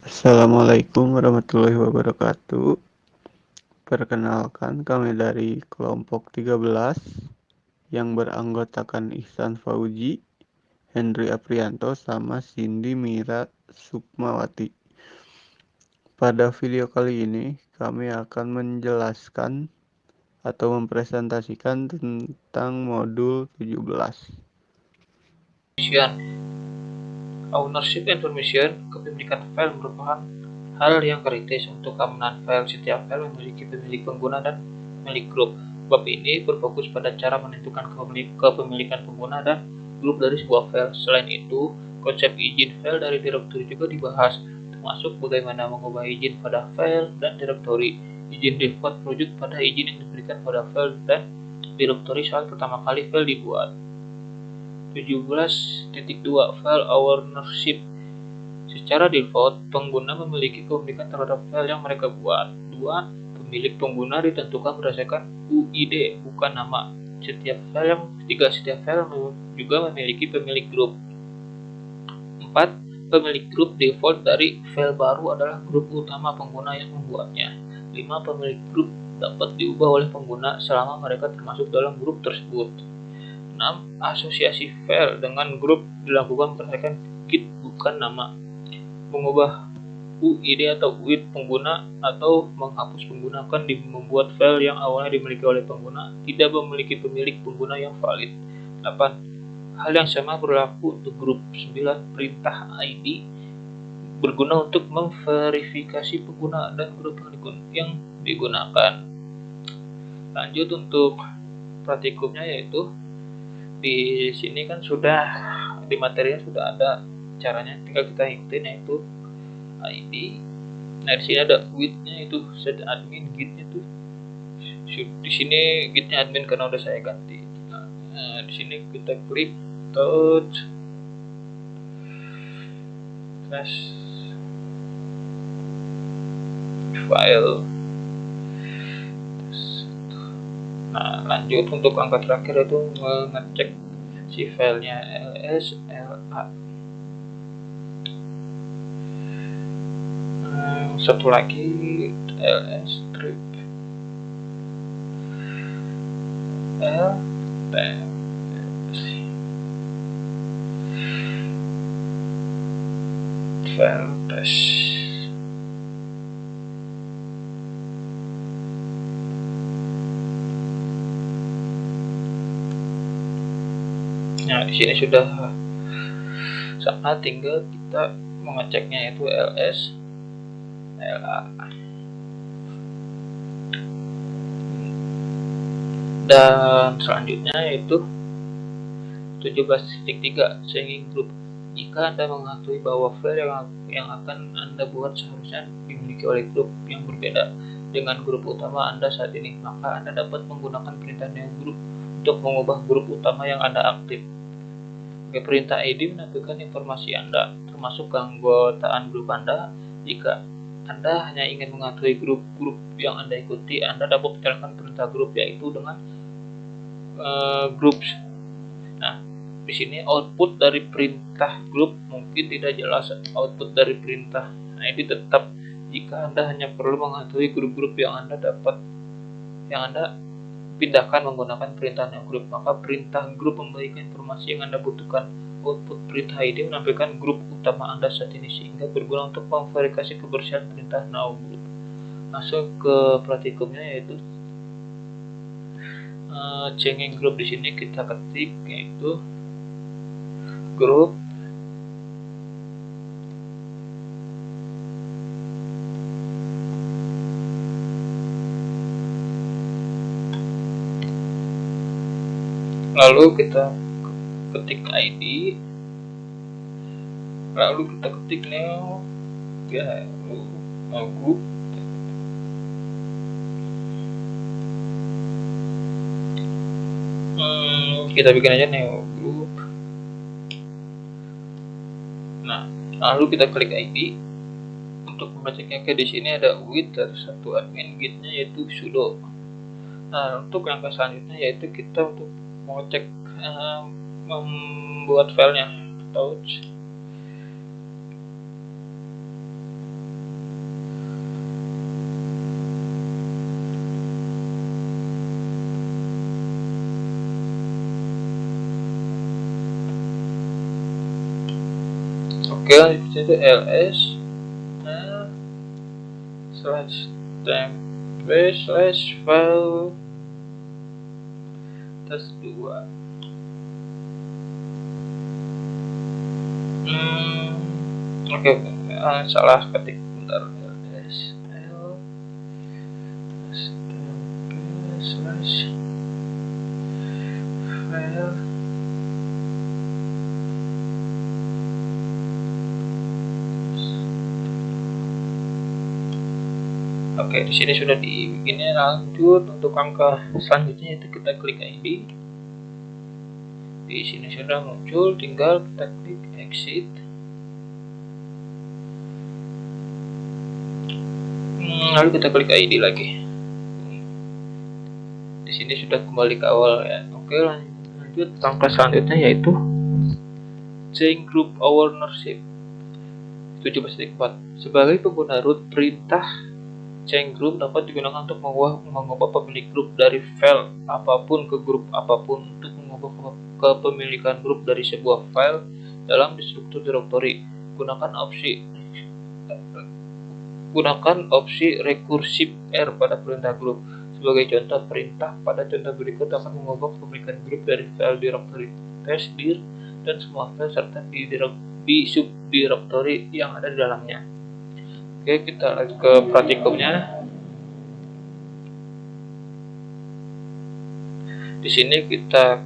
Assalamualaikum warahmatullahi wabarakatuh. Perkenalkan, kami dari kelompok 13 yang beranggotakan Ihsan Fauzi, Henry Aprianto, sama Cindy Mira Sukmawati. Pada video kali ini, kami akan menjelaskan atau mempresentasikan tentang modul 17. Ownership information, kepemilikan file merupakan hal yang kritis untuk keamanan file. Setiap file memiliki pemilik pengguna dan pemilik grup. Bab ini berfokus pada cara menentukan kepemilikan pengguna dan grup dari sebuah file. Selain itu, konsep izin file dari direktori juga dibahas, termasuk bagaimana mengubah izin pada file dan direktori. Izin default merujuk pada izin yang diberikan pada file dan direktori saat pertama kali file dibuat. 17.2 File ownership. Secara default, pengguna memiliki kepemilikan terhadap file yang mereka buat. 2. Pemilik pengguna ditentukan berdasarkan UID, bukan nama. Setiap file juga memiliki pemilik grup. 4. Pemilik grup default dari file baru adalah grup utama pengguna yang membuatnya. 5. Pemilik grup dapat diubah oleh pengguna selama mereka termasuk dalam grup tersebut. 6. Asosiasi file dengan grup dilakukan berdasarkan git, bukan nama. Mengubah UID atau UID pengguna atau menghapus pengguna akan membuat file yang awalnya dimiliki oleh pengguna tidak memiliki pemilik pengguna yang valid. 8. Hal yang sama berlaku untuk grup. 9. Perintah ID berguna untuk memverifikasi pengguna dan grup yang digunakan. Lanjut untuk praktikumnya, yaitu di sini kan sudah di materinya sudah ada caranya, tinggal kita ikutin, yaitu ID. Nah, di sini ada with-nya, itu set admin, git-nya tuh di sini git-nya admin karena udah saya ganti. Nah, di sini kita klik touch file. Nah, lanjut untuk angka terakhir itu mengecek si filenya ls la. Satu lagi ls strip l file test. Nah, di sini sudah sama, tinggal kita mengeceknya, yaitu ls la. Dan selanjutnya yaitu 17.3 changing group. Jika Anda mengetahui bahwa file yang akan Anda buat seharusnya dimiliki oleh grup yang berbeda dengan grup utama Anda saat ini, maka Anda dapat menggunakan perintah new group untuk mengubah grup utama yang Anda aktif. Perintah ID menampilkan informasi Anda, termasuk keanggotaan grup Anda. Jika Anda hanya ingin mengetahui grup-grup yang Anda ikuti, Anda dapat menyalakan perintah grup, yaitu dengan groups. Nah, di sini output dari perintah grup mungkin tidak jelas output dari perintah ID tetap. Jika Anda hanya perlu mengetahui grup-grup yang Anda pindahkan menggunakan perintah new group, maka perintah grup memberikan informasi yang Anda butuhkan. Output perintah ID menampilkan grup utama Anda saat ini, sehingga berguna untuk memverifikasi kebersihan perintah new group. Masuk ke praktikumnya, yaitu changing group. Di sini kita ketik, yaitu grup lalu kita ketik ID, lalu kita ketik new group. Kita bikin aja new group. Nah, lalu kita klik ID untuk membacanya. Di sini ada with dari satu admin, gitnya yaitu sudo. Nah, untuk yang selanjutnya yaitu kita untuk mengecek membuat filenya touch Oke, lanjut itu ls slash temp slash file tes 2. Oke, salah ketik, bentar. ls slash file. Oke, di sini sudah dibikinnya. Lanjut untuk angka selanjutnya itu kita klik ID. Di sini sudah muncul, tinggal kita klik exit. Lalu kita klik ID lagi. Di sini sudah kembali ke awal ya. Oke, lanjut angka selanjutnya yaitu change group ownership 17.4. Sebagai pengguna root, perintah change group dapat digunakan untuk mengubah pemilik grup dari file apapun ke grup apapun. Untuk mengubah kepemilikan grup dari sebuah file dalam struktur directory, gunakan opsi recursive R pada perintah grup. Sebagai contoh, perintah pada contoh berikut akan mengubah kepemilikan grup dari file directory testdir dan semua file serta di subdirectory yang ada di dalamnya. Oke, kita lanjut ke praktikumnya. Di sini kita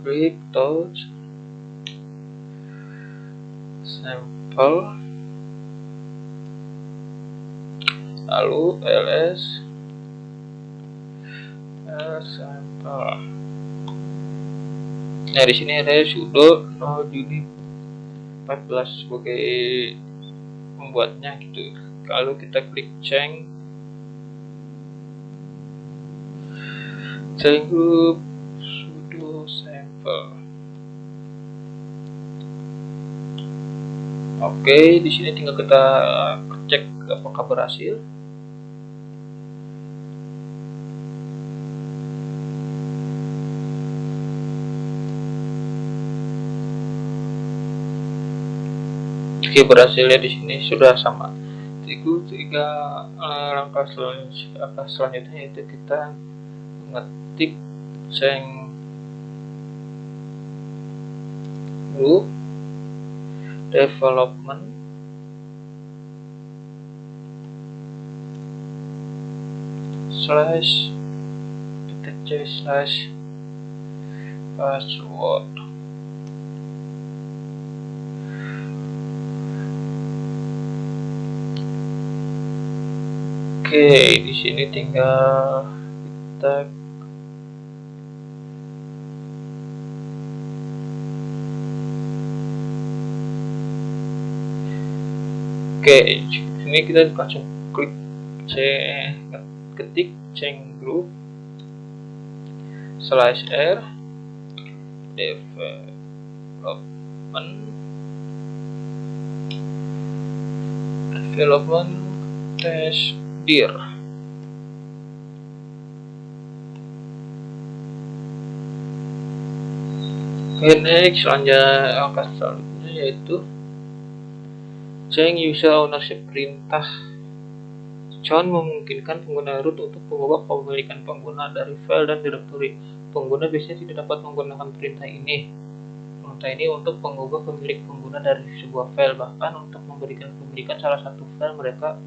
klik touch sampel, lalu ls sampel. Nah, di sini ada sudo no unit 14 sebagai membuatnya gitu. Kalau kita klik change group sudo sample. Oke, di sini tinggal kita cek apakah berhasil. Oke, berhasil ya, di sini sudah sama. Itu tiga langkah selanjutnya yaitu kita mengetik change group development slash password. Oke, di sini tinggal kita ini kita langsung klik ketik change group slash R development testdir. Oke, next angka selanjutnya yaitu change user ownership. Perintah chown memungkinkan pengguna root untuk mengubah kepemilikan pengguna dari file dan directory. Pengguna biasanya tidak dapat menggunakan perintah ini untuk mengubah pemilik pengguna dari sebuah file, bahkan untuk memberikan kepemilikan salah satu file mereka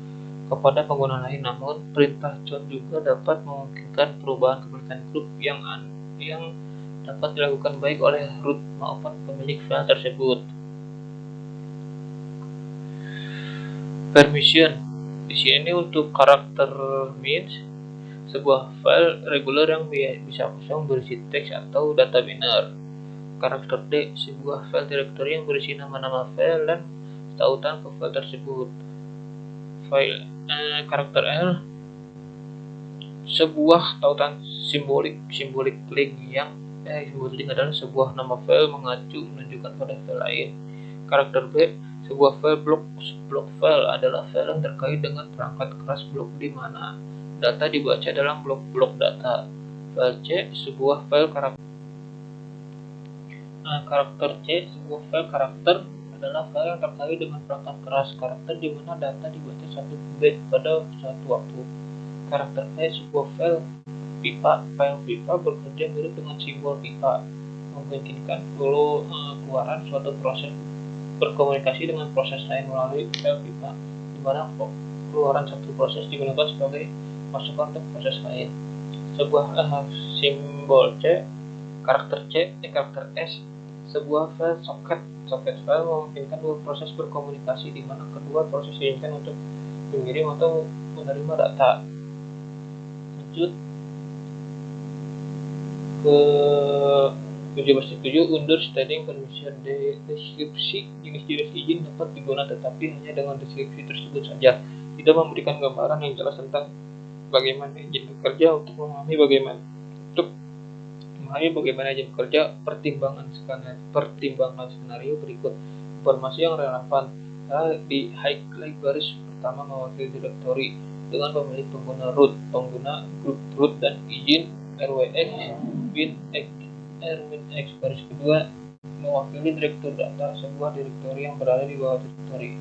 kepada pengguna lain. Namun, perintah chown juga dapat memungkinkan perubahan kepemilikan grup yang dapat dilakukan baik oleh root maupun pemilik file tersebut. Permission. Di sini untuk karakter means sebuah file regular yang bisa kosong berisi teks atau data biner. Karakter D, sebuah file directory yang berisi nama-nama file dan tautan ke file tersebut. Karakter L, sebuah tautan simbolik link yang simbolik adalah sebuah nama file mengacu menunjukkan pada file lain. Karakter B, sebuah file blok file adalah file yang terkait dengan perangkat keras blok di mana data dibaca dalam blok data. File C, sebuah file karakter C, sebuah file karakter adalah file yang terkait dengan perangkat keras karakter di mana data dibaca 1 byte pada satu waktu. Karakter E sebuah file pipa bekerja mirip dengan simbol pipa, memungkinkan keluaran suatu proses berkomunikasi dengan proses lain melalui file pipa, di mana keluaran satu proses digunakan sebagai masukan untuk proses lain. Sebuah simbol karakter S, sebuah file socket file memungkinkan dua proses berkomunikasi di mana kedua proses diinginkan untuk mengirim atau menerima data. Lanjut ke 17.7 understanding permission. Deskripsi jenis-jenis izin dapat digunakan tetapi hanya dengan deskripsi tersebut saja, tidak memberikan gambaran yang jelas tentang bagaimana izin bekerja. Untuk memahami bagaimana izin bekerja, pertimbangan skenario berikut. Informasi yang relevan di highlight baris pertama mewakili direktori dengan pemilik pengguna grup root dan izin RWX bin-X. Baris kedua mewakili direktur data, sebuah direktori yang berada di bawah direktori.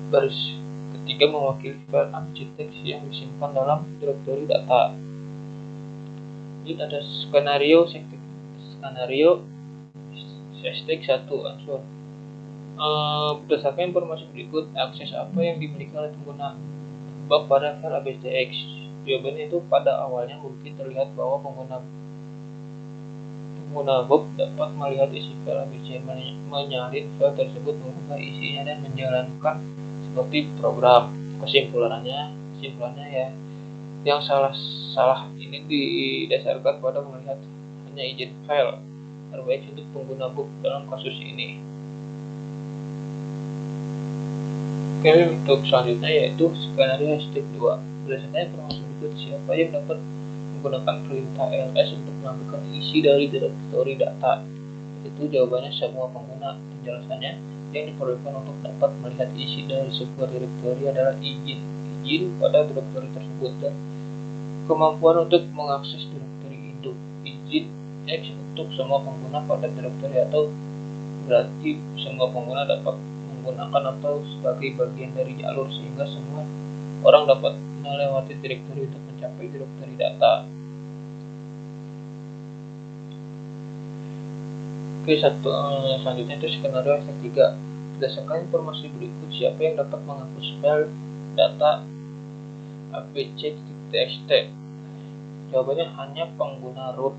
Baris ketiga mewakili file ANSI yang disimpan dalam direktori data. Ini ada skenario hashtag 1 answer. Berdasarkan informasi berikut, akses apa yang dimiliki oleh pengguna bug pada file ABCX? Jawabannya itu pada awalnya mungkin terlihat bahwa pengguna bug dapat melihat isi file ABC, menyalin file tersebut, mengubah isinya dan menjalankan seperti program. Kesimpulannya ya, yang salah ini didasarkan pada melihat hanya izin file RWX untuk pengguna bug dalam kasus ini. Oke, untuk selanjutnya yaitu skenario hashtag 2. Berdasarkan informasi berikut, siapa yang dapat menggunakan perintah ls untuk mengambilkan isi dari direktori data? Itu jawabannya semua pengguna. Penjelasannya, yang diperlukan untuk dapat melihat isi dari sebuah direktori adalah izin pada direktori tersebut dan kemampuan untuk mengakses direktori induk. Izin X untuk semua pengguna pada direktori, atau berarti semua pengguna dapat menggunakan atau sebagai bagian dari jalur sehingga semua orang dapat melewati direktori untuk mencapai direktori data. Oke, selanjutnya itu skenario hashtag 3. Berdasarkan informasi berikut, siapa yang dapat menghapus file data abc.txt? Jawabannya hanya pengguna root.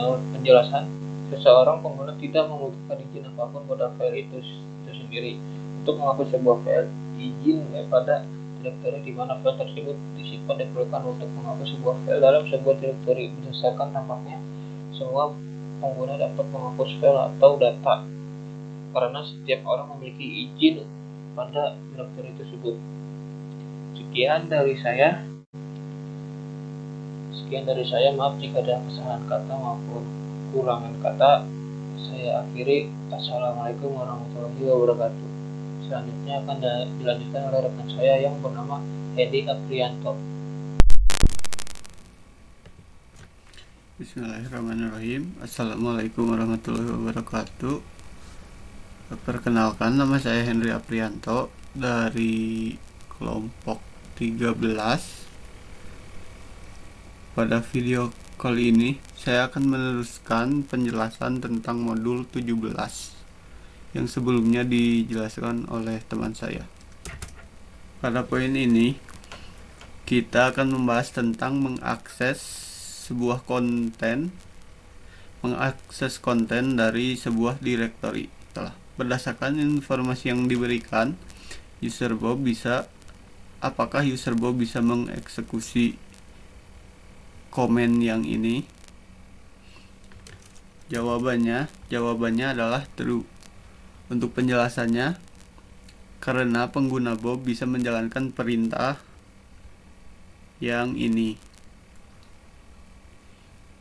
Penjelasan, seseorang pengguna tidak membutuhkan izin apapun pada file itu sendiri. Untuk menghapus sebuah file, izin pada direktori di mana file tersebut disimpan diperlukan untuk menghapus sebuah file dalam sebuah direktori. Berdasarkan tampaknya, semua pengguna dapat menghapus file atau data karena setiap orang memiliki izin pada direktori tersebut. Sekian dari saya, maaf jika ada kesalahan kata maupun kurangan kata. Saya akhiri. Assalamualaikum warahmatullahi wabarakatuh. Selanjutnya akan dilanjutkan oleh rekan saya yang bernama Henry Aprianto. Bismillahirrahmanirrahim. Assalamualaikum warahmatullahi wabarakatuh. Perkenalkan, nama saya Henry Aprianto dari kelompok 13. Pada video kali ini saya akan meneruskan penjelasan tentang modul 17 yang sebelumnya dijelaskan oleh teman saya. Pada poin ini kita akan membahas tentang mengakses konten dari sebuah direktori. Berdasarkan informasi yang diberikan, apakah user Bob bisa mengeksekusi komen yang ini? Jawabannya adalah true. Untuk penjelasannya, karena pengguna Bob bisa menjalankan perintah yang ini.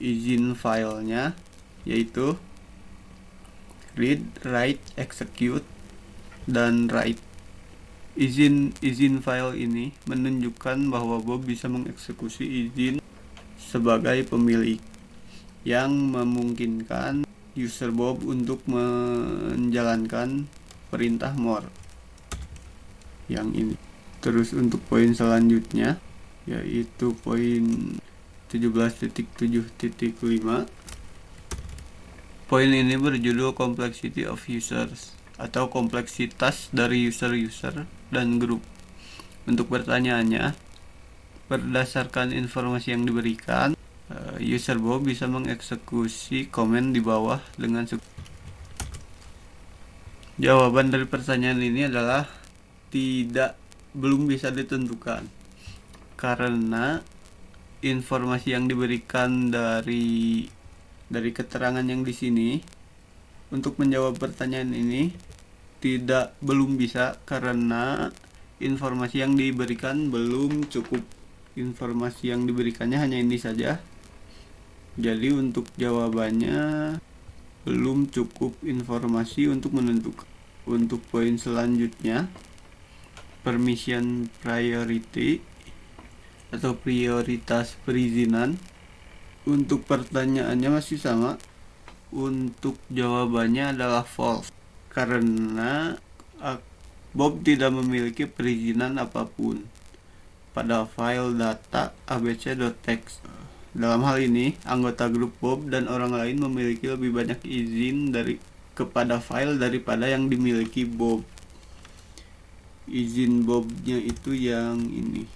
Izin filenya yaitu read, write, execute, dan write. Izin file ini menunjukkan bahwa Bob bisa mengeksekusi izin sebagai pemilik. yang memungkinkan user Bob untuk menjalankan perintah more yang ini. Terus untuk poin selanjutnya yaitu poin 17.7.5. Poin ini berjudul Complexity of Users atau kompleksitas dari user dan grup. Untuk pertanyaannya, berdasarkan informasi yang diberikan, user Bob bisa mengeksekusi komen di bawah dengan jawaban dari pertanyaan ini adalah belum bisa ditentukan karena informasi yang diberikan dari keterangan yang di sini untuk menjawab pertanyaan ini belum bisa karena informasi yang diberikan belum cukup. Informasi yang diberikannya hanya ini saja. Jadi untuk jawabannya belum cukup informasi untuk menentukan. Untuk poin selanjutnya, permission priority atau prioritas perizinan. Untuk pertanyaannya masih sama. Untuk jawabannya adalah false karena Bob tidak memiliki perizinan apapun pada file data abc.txt. Dalam hal ini, anggota grup Bob dan orang lain memiliki lebih banyak izin kepada file daripada yang dimiliki Bob. Izin Bobnya itu yang ini.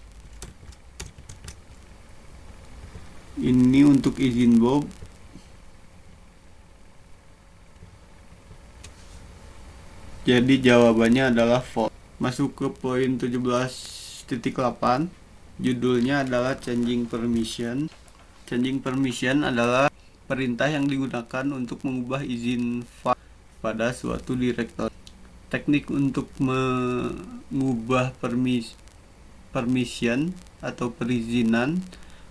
Ini untuk izin Bob. Jadi jawabannya adalah false. Masuk ke poin 17.8. Judulnya adalah changing permission. Changing permission adalah perintah yang digunakan untuk mengubah izin file pada suatu direktori. Teknik untuk mengubah permission atau perizinan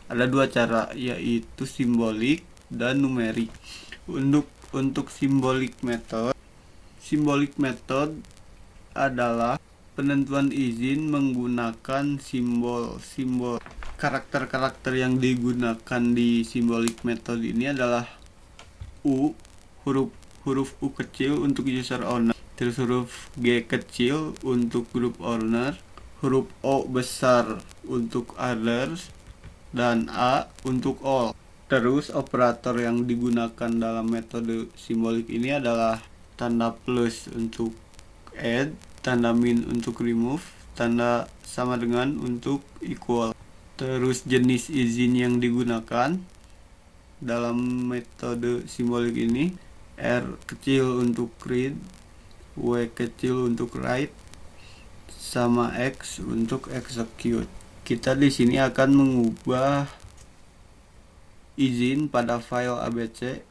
ada dua cara, yaitu simbolik dan numerik. Untuk simbolik method adalah penentuan izin menggunakan simbol. Karakter-karakter yang digunakan di simbolik method ini adalah huruf U kecil untuk user owner, terus huruf G kecil untuk group owner, huruf O besar untuk others, dan A untuk all. Terus operator yang digunakan dalam metode simbolik ini adalah tanda plus untuk add, tanda min untuk remove, tanda sama dengan untuk equal. Terus jenis izin yang digunakan dalam metode simbolik ini, R kecil untuk read, W kecil untuk write, sama X untuk execute. Kita di sini akan mengubah izin pada file abc.txt.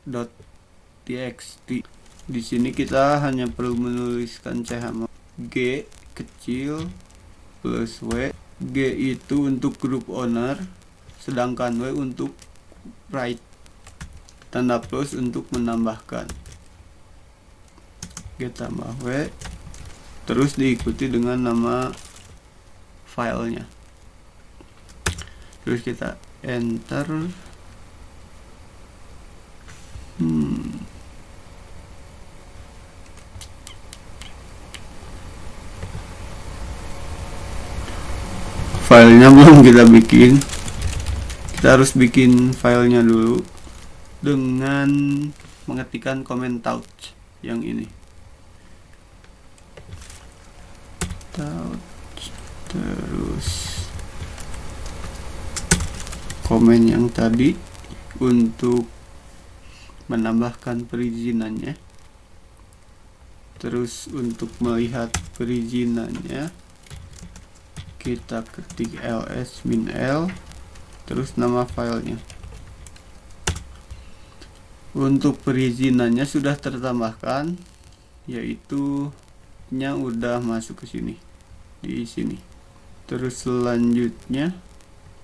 Di sini kita hanya perlu menuliskan chmod G kecil plus W. G itu untuk group owner, sedangkan W untuk write. Tanda plus untuk menambahkan. G tambah W, terus diikuti dengan nama filenya. Terus kita enter. Filenya belum kita bikin. Kita harus bikin filenya dulu dengan mengetikkan comment touch yang ini. Touch, terus komen yang tadi untuk menambahkan perizinannya. Terus untuk melihat perizinannya kita ketik ls-l terus nama filenya. Untuk perizinannya sudah tertambahkan, yaitu udah masuk ke sini, di sini. Terus selanjutnya,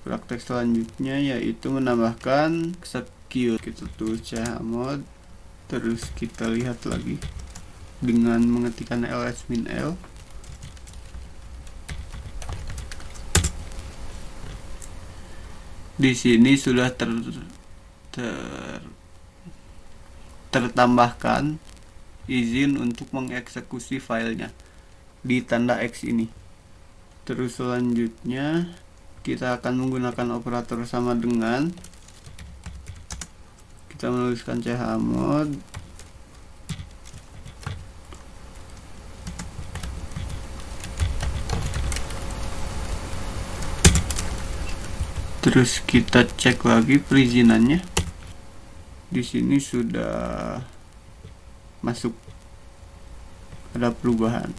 praktek selanjutnya yaitu menambahkan execute. Kita tulis chmod, terus kita lihat lagi dengan mengetikkan ls-l. Di sini sudah tertambahkan izin untuk mengeksekusi filenya di tanda X ini. Terus selanjutnya kita akan menggunakan operator sama dengan, kita menuliskan chmod terus kita cek lagi perizinannya. Di sini sudah masuk, ada perubahan.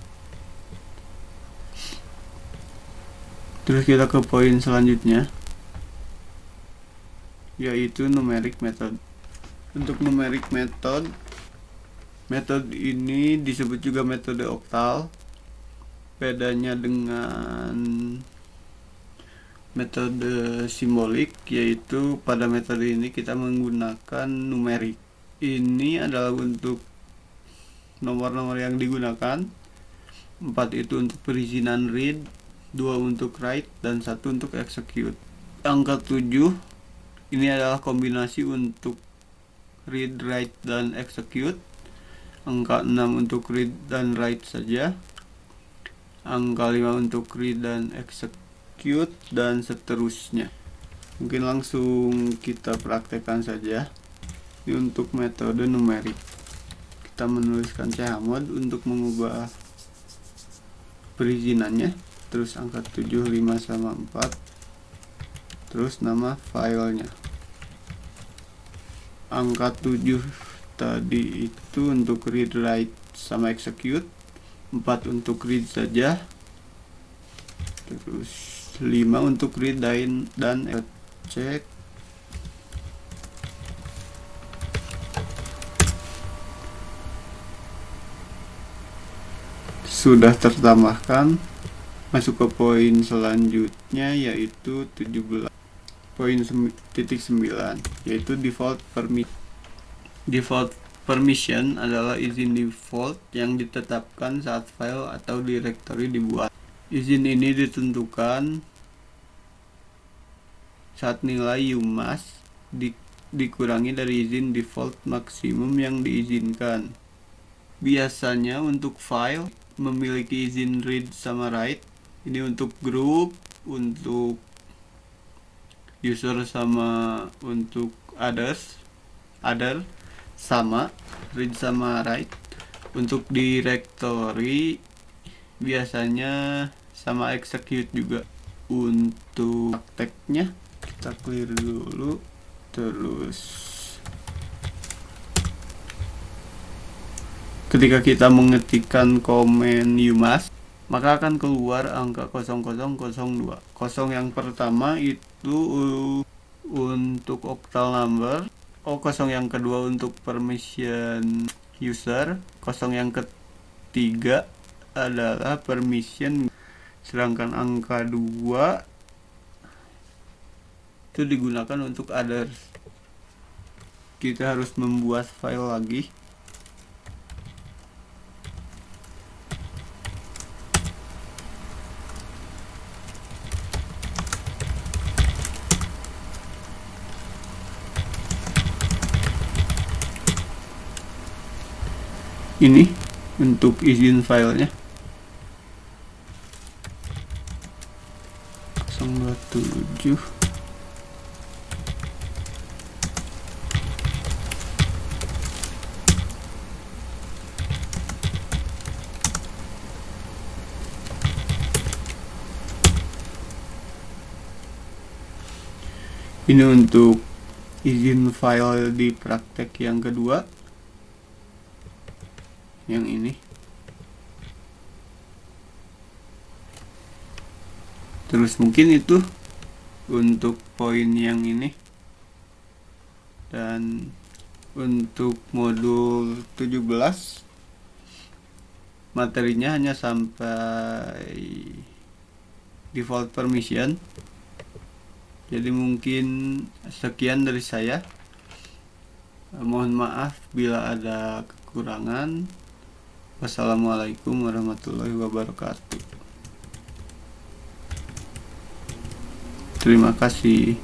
Terus kita ke poin selanjutnya, yaitu numeric method. Untuk numeric method, metode ini disebut juga metode oktal. Bedanya dengan metode simbolik, yaitu pada metode ini kita menggunakan numerik. Ini adalah untuk nomor-nomor yang digunakan. 4 itu untuk perizinan read, 2 untuk write, dan 1 untuk execute. Angka 7 ini adalah kombinasi untuk read, write, dan execute. Angka 6 untuk read dan write saja. Angka 5 untuk read dan execute, dan seterusnya. Mungkin langsung kita praktekkan saja. Ini untuk metode numerik. Kita menuliskan chmod untuk mengubah perizinannya, terus angka 7, 5 sama 4, terus nama filenya. Angka 7 tadi itu untuk read, write, sama execute. 4 untuk read saja, terus 5 untuk read dan cek. Sudah tertambahkan. Masuk ke poin selanjutnya, yaitu 17. Poin 9, yaitu default permission. Default permission adalah izin default yang ditetapkan saat file atau directory dibuat. Izin ini ditentukan saat nilai UMAS dikurangi dari izin default maksimum yang diizinkan. Biasanya untuk file memiliki izin read sama write. Ini untuk group, untuk user, sama untuk other sama read sama write. Untuk directory biasanya sama execute juga. Untuk prakteknya kita clear dulu, terus ketika kita mengetikkan komen UMAS, maka akan keluar angka 0002. 0 yang pertama itu untuk octal number, 0 yang kedua untuk permission user, 0 yang ketiga adalah permission, sedangkan angka 2 itu digunakan untuk others. Kita harus membuat file lagi. Ini untuk izin filenya 027. Ini untuk izin file di praktek yang kedua, yang ini. Terus mungkin itu untuk poin yang ini. Dan untuk modul 17 materinya hanya sampai default permission. Jadi mungkin sekian dari saya. Mohon maaf bila ada kekurangan. Wassalamualaikum warahmatullahi wabarakatuh. Terima kasih.